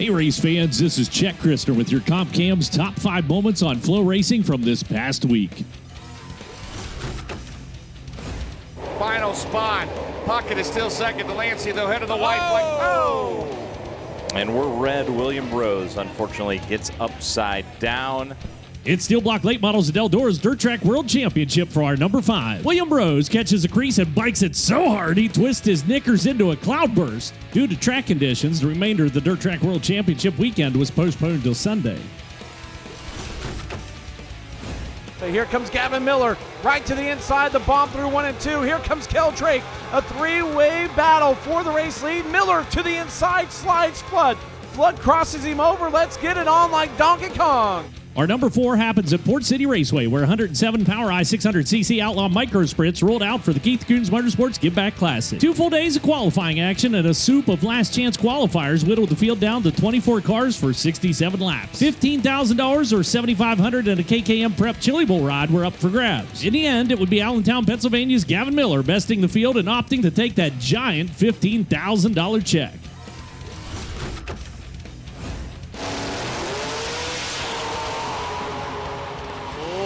Hey race fans, this is Chet Christner with your KKM's top 5 moments on FloRacing from this past week. Final spot. Puckett is still second. Delancey, though, head of the white flag. Oh! And we're red. William Rose, unfortunately, hits upside down. It's Steel Block Late Models at Eldora's Dirt Track World Championship for our number 5. William Rose catches a crease and bikes it so hard he twists his knickers into a cloudburst. Due to track conditions, the remainder of the Dirt Track World Championship weekend was postponed until Sunday. So here comes Gavin Miller, right to the inside, the bomb through 1 and 2. Here comes Kel Drake, a three-way battle for the race lead. Miller to the inside, slides Flood. Flood crosses him over, let's get it on like Donkey Kong. Our number 4 happens at Port City Raceway, where 107 Power I 600cc Outlaw Micro Sprints rolled out for the Keith Coons Motorsports Giveback Classic. 2 full days of qualifying action and a soup of last chance qualifiers whittled the field down to 24 cars for 67 laps. $15,000 or $7,500 and a KKM Prep Chili Bowl ride were up for grabs. In the end, it would be Allentown, Pennsylvania's Gavin Miller besting the field and opting to take that giant $15,000 check.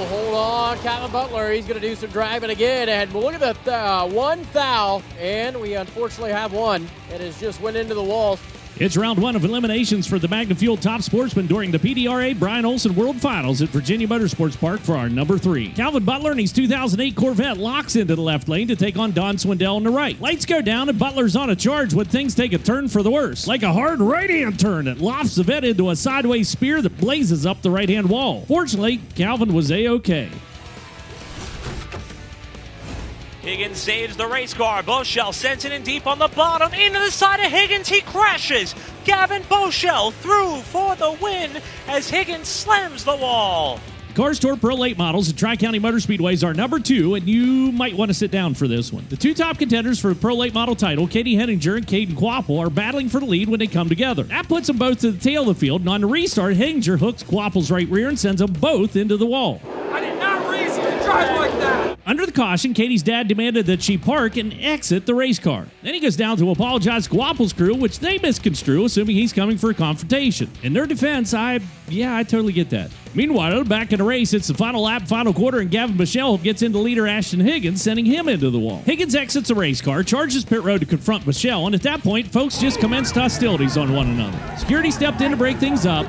Hold on, Kevin Butler, he's going to do some driving again, and look at the one foul, and we unfortunately have one. It has just went into the walls. It's round 1 of eliminations for the Magna Fuel Top Sportsman during the PDRA Brian Olson World Finals at Virginia Motorsports Park for our number 3. Calvin Butler and his 2008 Corvette locks into the left lane to take on Don Swindell on the right. Lights go down and Butler's on a charge when things take a turn for the worse. Like a hard right-hand turn that lofts the vet into a sideways spear that blazes up the right-hand wall. Fortunately, Calvin was A-OK. Higgins saves the race car. Boschel sends it in deep on the bottom. Into the side of Higgins, he crashes. Gavin Boschel through for the win as Higgins slams the wall. Cars Tour Pro Late Models at Tri-County Motor Speedways are number 2, and you might want to sit down for this one. The 2 top contenders for the Pro Late Model title, Katie Henninger and Caden Quapple, are battling for the lead when they come together. That puts them both to the tail of the field, and on the restart, Henninger hooks Quapple's right rear and sends them both into the wall. I did not raise you to drive like that. Under the caution, Katie's dad demanded that she park and exit the race car. Then he goes down to apologize to Quapple's crew, which they misconstrue, assuming he's coming for a confrontation. In their defense, I totally get that. Meanwhile, back in the race, it's the final lap, final quarter, and Gavin Boschel gets into leader Ashton Higgins, sending him into the wall. Higgins exits the race car, charges pit road to confront Boschel, and at that point, folks just commenced hostilities on one another. Security stepped in to break things up.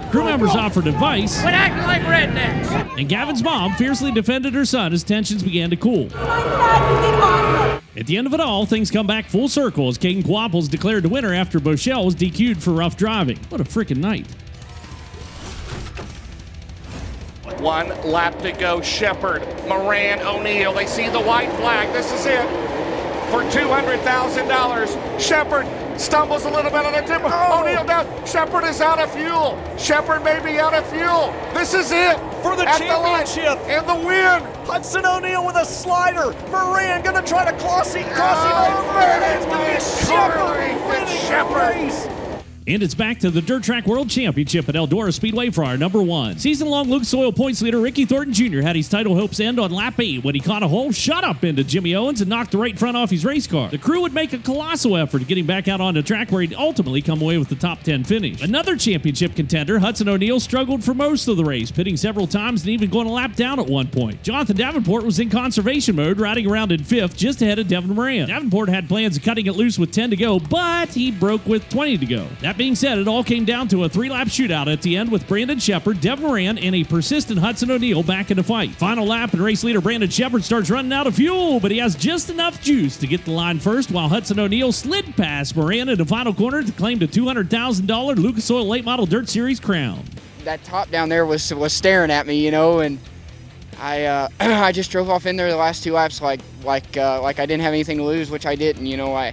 Crew members offered advice. Quit acting like rednecks. And Gavin's mom fiercely defended her son as tensions began to cool. At the end of it all, things come back full circle as Caden Quapple's declared the winner after Boschel was DQ'd for rough driving. What a freaking night. 1 lap to go. Shepard, Moran, O'Neill. They see the white flag. This is it for $200,000. Shepard stumbles a little bit on the tip. O'Neill down. Shepard is out of fuel. Shepard may be out of fuel. This is it For the championship. And the win. Hudson O'Neill with a slider. Moran going to try to cross him over. It's going to be Shepard winning the race. And it's back to the Dirt Track World Championship at Eldora Speedway for our number 1. Season-long Lucas Oil points leader Ricky Thornton Jr. had his title hopes end on lap 8 when he caught a whole shut-up into Jimmy Owens and knocked the right front off his race car. The crew would make a colossal effort to get him back out on the track where he'd ultimately come away with the top 10 finish. Another championship contender, Hudson O'Neill, struggled for most of the race, pitting several times and even going a lap down at one point. Jonathan Davenport was in conservation mode, riding around in 5th, just ahead of Devin Moran. Davenport had plans of cutting it loose with 10 to go, but he broke with 20 to go. That being said, it all came down to a 3-lap shootout at the end with Brandon Shepard, Devin Moran, and a persistent Hudson O'Neill back in the fight. Final lap, and race leader Brandon Shepard starts running out of fuel, but he has just enough juice to get the line first, while Hudson O'Neill slid past Moran in the final corner to claim the $200,000 Lucas Oil Late Model Dirt Series crown. That top down there was staring at me, you know, and I just drove off in there the last 2 laps like I didn't have anything to lose, which I didn't, you know.